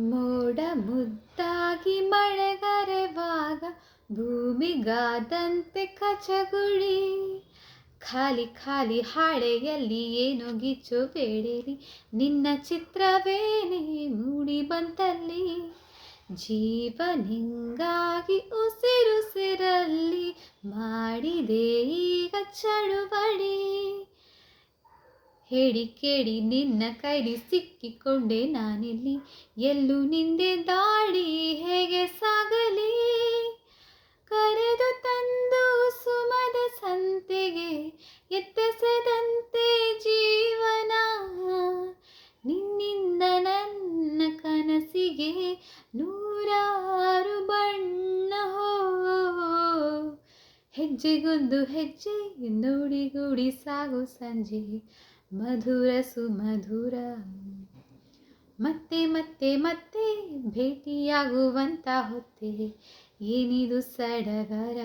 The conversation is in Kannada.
ಮೋಡ ಮುದ್ದಾಗಿ ಮಳೆಗರೆವಾಗ ಭೂಮಿಗಾದಂತೆ ಕಚಗುಳಿ. ಖಾಲಿ ಖಾಲಿ ಹಾಳೆಯಲ್ಲಿ ಏನೋ ಗಿಚ್ಚು ಬೇಡಿರಿ, ನಿನ್ನ ಚಿತ್ರವೇನೇ ಮೂಡಿ ಬಂತಲ್ಲಿ. ಜೀವನಿಂಗಾಗಿ ಉಸಿರುಸಿರಲ್ಲಿ ಮಾಡಿದೆ ಈಗ ಚಳುವಳಿ. ಹೇಳಿ ಕೇಳಿ ನಿನ್ನ ಕೈಲಿ ಸಿಕ್ಕಿಕೊಂಡೆ ನಾನಿಲ್ಲಿ, ಎಲ್ಲೂ ನಿಂದೆ ದಾಳಿ ಹೇಗೆ ಸಾಗಲಿ. ಕರೆದು ತಂದು ಸುಮದ ಸಂತೆಗೆ ಎತ್ತೆಸೆದಂತೆ ಜೀವನ, ನಿನ್ನಿಂದ ನನ್ನ ಕನಸಿಗೆ ನೂರಾರು ಬಣ್ಣ. ಹೆಜ್ಜೆಗೊಂದು ಹೆಜ್ಜೆ ನುಡಿಗೂಡಿ ಸಾಗು ಸಂಜೆ, ಮಧುರ ಸುಮಧುರ. ಮತ್ತೆ ಮತ್ತೆ ಮತ್ತೆ ಭೇಟಿಯಾಗುವಂತ ಹೊತ್ತೆ, ಏನಿದು ಸಡಗರ.